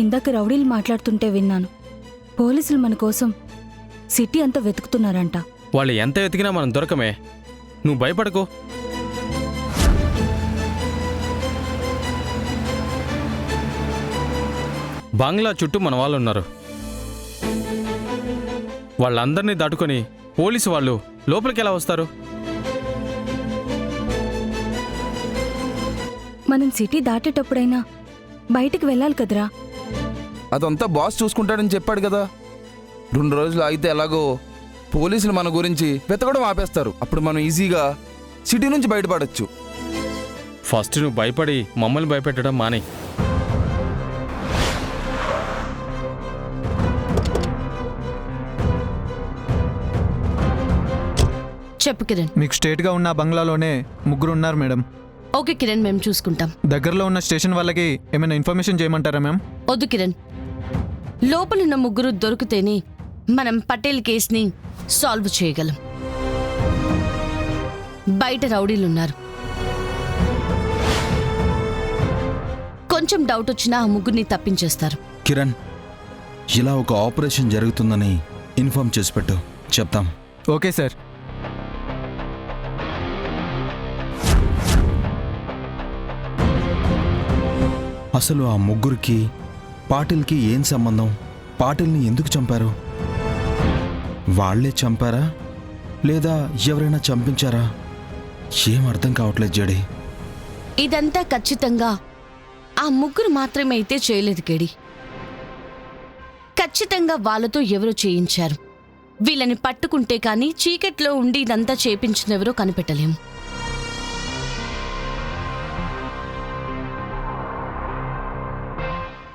ఇందాక రౌడీలు మాట్లాడుతుంటే విన్నాను. పోలీసులు మన కోసం సిటీ అంతా వెతుకుతున్నారంట. వాళ్ళు ఎంత వెతికినా మనం దొరకమే. నువ్వు భయపడకు. బంగ్లా చుట్టూ మన వాళ్ళు ఉన్నారు. వాళ్ళందరినీ దాటుకొని పోలీసు వాళ్ళు లోపలికి ఎలా వస్తారు? మనం సిటీ దాటేటప్పుడైనా బయటికి వెళ్ళాలి కదరా. అదంతా బాస్ చూసుకుంటాడని చెప్పాడు కదా. 2 రోజులు ఆగితే ఎలాగో పోలీసులు మన గురించి వెతకడం ఆపేస్తారు. అప్పుడు మనం ఈజీగా సిటీ నుంచి బయటపడచ్చు. ఫస్ట్ నువ్వు భయపడి మమ్మల్ని భయపెట్టడం మానే. చెప్పు కిరణ్. మీకు స్ట్రేట్గా ఉన్న బంగ్లాలోనే 3 ఉన్నారు మేడం. ఓకే కిరణ్, మేము చూసుకుంటాం. దగ్గరలో ఉన్న స్టేషన్ వాళ్ళకి ఏమైనా ఇన్ఫర్మేషన్ చేయమంటారా మ్యామ్? వద్దు కిరణ్, లోపలున్న 3 దొరికితేనే మనం పటేల్ కేసుని సాల్వ్ చేయగలం. బయట రౌడీలున్నారు. కొంచెం డౌట్ వచ్చినా ఆ 3ని తప్పించేస్తారు. కిరణ్, ఇలా ఒక ఆపరేషన్ జరుగుతుందని ఇన్ఫార్మ్ చేసి పెట్టు, చెప్తాం. Okay sir. అసలు ఆ 3కి పాటిల్కి ఏం సంబంధం? పాటిల్ని ఎందుకు చంపారు? వాళ్లే చంపారా లేదా ఎవరైనా చంపించారా? ఏం అర్థం కావట్లేదు జడి. ఇదంతా ఖచ్చితంగా ఆ 3 మాత్రమే అయితే చేయలేదు కేడి. ఖచ్చితంగా వాళ్ళతో ఎవరో చేయించారు. వీళ్ళని పట్టుకుంటే కానీ చీకట్లో ఉండి ఇదంతా చేపించినెవరో కనిపెట్టలేము.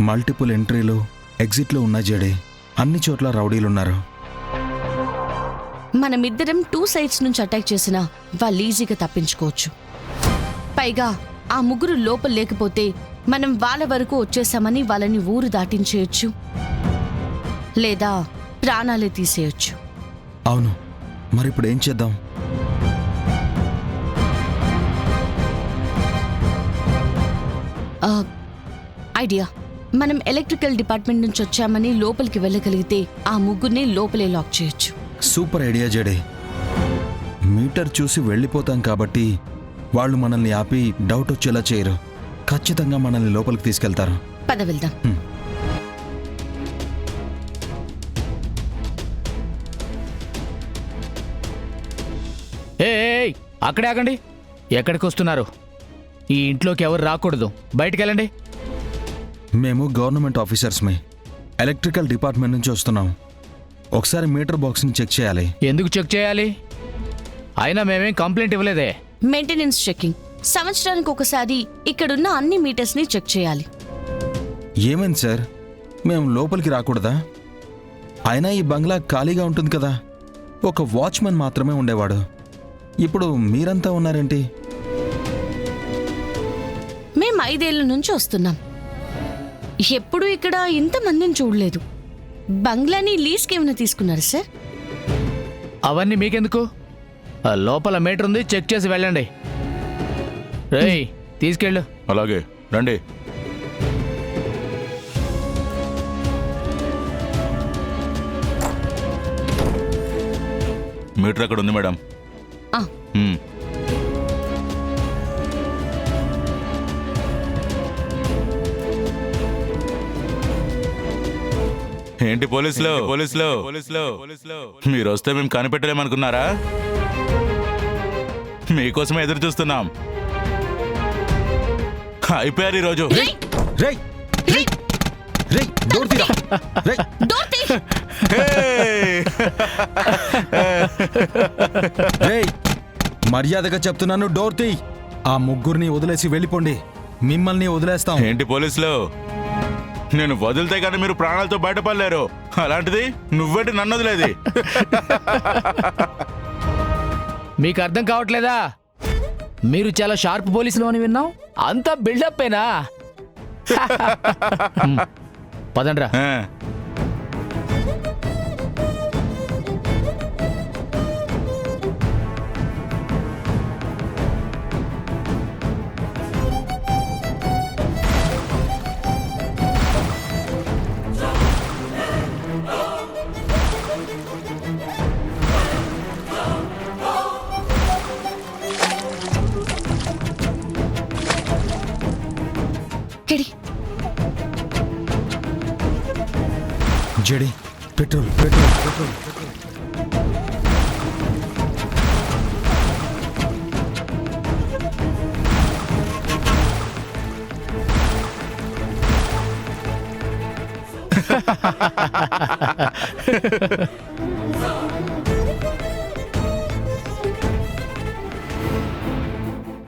మల్టిపుల్ ఎంట్రీలు ఎగ్జిట్లు ఉన్నాయి జడే. అన్ని చోట్ల రౌడీలున్నారు. మనమిద్దరం 2 సైడ్స్ నుంచి అటాక్ చేసినా వాళ్ళు ఈజీగా తప్పించుకోవచ్చు. పైగా ఆ 3 లోపల లేకపోతే మనం వాళ్ళ వరకు వచ్చేసామని వాళ్ళని ఊరు దాటించేయచ్చు, లేదా ప్రాణాలే తీసేయచ్చు. అవును, మరిప్పుడు ఏం చేద్దాం? ఐడియా. మనం ఎలక్ట్రికల్ డిపార్ట్మెంట్ నుంచి వచ్చామని లోపలికి వెళ్ళగలిగితే ఆ 3ని లోపలే లాక్ చేయొచ్చు. Super idea జడే. మీటర్ చూసి వెళ్ళిపోతాం కాబట్టి వాళ్ళు మనల్ని ఆపి డౌట్ వచ్చేలా చేయరు. ఖచ్చితంగా మనల్ని లోపలికి తీసుకెళ్తారు. పద వెళ్దాం. అక్కడే ఆగండి. ఎక్కడికి వస్తున్నారు? ఈ ఇంట్లోకి ఎవరు రాకూడదు. బయటికి వెళ్ళండి. మేము గవర్నమెంట్ ఆఫీసర్స్మే. ఎలక్ట్రికల్ డిపార్ట్మెంట్ నుంచి వస్తున్నాం. ఒకసారి మీటర్ బాక్స్ని చెక్ చేయాలి. ఎందుకు చెక్ చేయాలి? అయినా మేమేం కంప్లైంట్ ఇవ్వలేదే. Maintenance checking. సంవత్సరానికి ఒకసారి ఇక్కడున్న అన్ని మీటర్స్ని చెక్ చేయాలి. ఏమైంది సార్, మేము లోపలికి రాకూడదా? అయినా ఈ బంగ్లా ఖాళీగా ఉంటుంది కదా. ఒక వాచ్మెన్ మాత్రమే ఉండేవాడు. ఇప్పుడు మీరంతా ఉన్నారేంటి? మేం 5 ఏళ్ల నుంచి వస్తున్నాం. ఎప్పుడూ ఇక్కడ ఇంతమందిని చూడలేదు. బంగ్లాని లీజ్కి ఏమైనా తీసుకున్నారు సార్? అవన్నీ మీకెందుకు? లోపల మీటర్ ఉంది, చెక్ చేసి వెళ్ళండి. రేయ్, తీసుకెళ్ళు. అలాగే రండి. మీటర్ అక్కడ ఉంది మేడం. ఏంటి పోలీసులు మీరు వస్తే మేము కనిపెట్టలేమనుకున్నారా? మీకోసమే ఎదురు చూస్తున్నాం. అయిపోయారు ఈరోజు. మర్యాదగా చెప్తున్నాను, డోర్ తీ. ఆ 3ని వదిలేసి వెళ్ళిపోండి. మిమ్మల్ని వదిలేస్తాం. ఏంటి పోలీసులు, నేను వదిలితే కానీ మీరు ప్రాణాలతో బయటపడలేరు. అలాంటిది నువ్వేంటి నన్ను వదిలేది? మీకు అర్థం కావట్లేదా? మీరు చాలా షార్ప్ పోలీసులు అని విన్నాం. అంతా బిల్డప్పేనా? పదండ్రా. జడి పెట్రోల్ పెట్రోల్ పెట్రోల్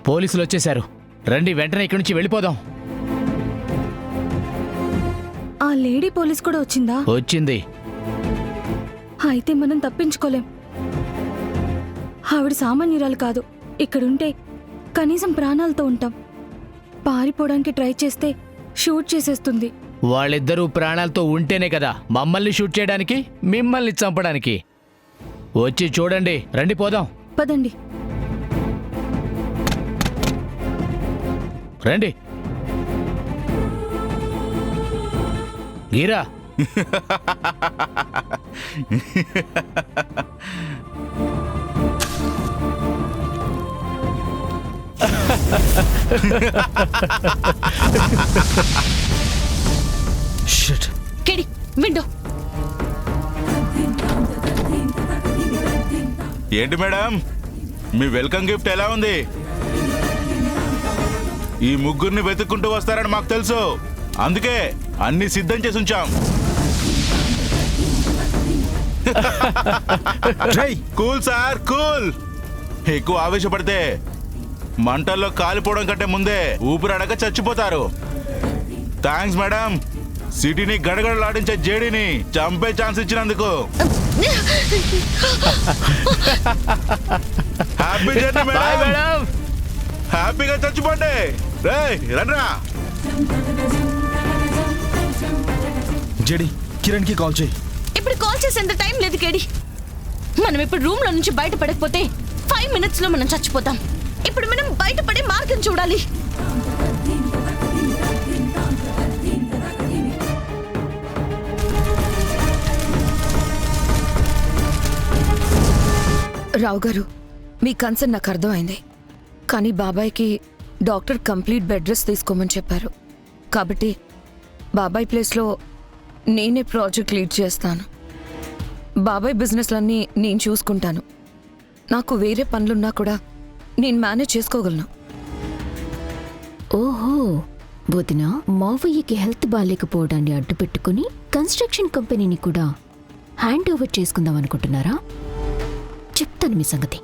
పోలీసులు వచ్చేశారు. రండి, వెంటనే ఇక్కడి నుంచి వెళ్ళిపోదాం. ఆ లేడీ పోలీస్ కూడా వచ్చిందా? వచ్చింది. అయితే మనం తప్పించుకోలేం. ఆవిడ సామాన్యురాలు కాదు. ఇక్కడుంటే కనీసం ప్రాణాలతో ఉంటాం. పారిపోవడానికి ట్రై చేస్తే షూట్ చేసేస్తుంది. వాళ్ళిద్దరూ ప్రాణాలతో ఉంటేనే కదా మమ్మల్ని షూట్ చేయడానికి, మిమ్మల్ని చంపడానికి. వచ్చి చూడండి. రండి, పోదాం. పదండి. రండి. గీరా, షిట్. KD window. ఏంటి మేడం, మీ వెల్కమ్ గిఫ్ట్ ఎలా ఉంది? ఈ ముగ్గురిని వెతుక్కుంటూ వస్తారని మాకు తెలుసు. అందుకే అన్ని సిద్ధం చేసి ఉంచాం. Cool sir, cool. ఎక్కువ ఆవేశపడితే మంటల్లో కాలిపోవడం కంటే ముందే ఊపిరాడక చచ్చిపోతారు. థ్యాంక్స్ మేడం, సిటీని గడగడలాడించే జేడీని చంపే ఛాన్స్ ఇచ్చినందుకు. Happy journey bye madam. Madam. హ్యాపీగా చచ్చిపోండి. రేయ్ రండ్రా. జడి కిరణ్కి కాల్ చేయి. ఇప్పుడు కాల్ చేసేంత టైం లేదు కేడి. మనం ఇప్పుడు రూమ్ లో నుంచి బయటపడకపోతే 5 minutes లో మనం చచ్చిపోతాం. ఇప్పుడు మనం బయటపడే మార్గం చూడాలి. రావు గారు, మీ కన్సర్న్ నాకు అర్థమైంది. కానీ బాబాయ్కి డాక్టర్ కంప్లీట్ బెడ్ రెస్ట్ తీసుకోమని చెప్పారు. కాబట్టి బాబాయ్ ప్లేస్లో నేనే ప్రాజెక్ట్ లీడ్ చేస్తాను. బాబాయ్ బిజినెస్లన్నీ నేను చూసుకుంటాను. నాకు వేరే పనులున్నా కూడా నేను మేనేజ్ చేసుకోగలను. ఓహో, వదిన మావయ్యకి హెల్త్ బాగాలేకపోవడాన్ని అడ్డు పెట్టుకుని కన్స్ట్రక్షన్ కంపెనీని కూడా హ్యాండ్ ఓవర్ చేసుకుందాం అనుకుంటున్నారా? చెప్తాను మీ సంగతి.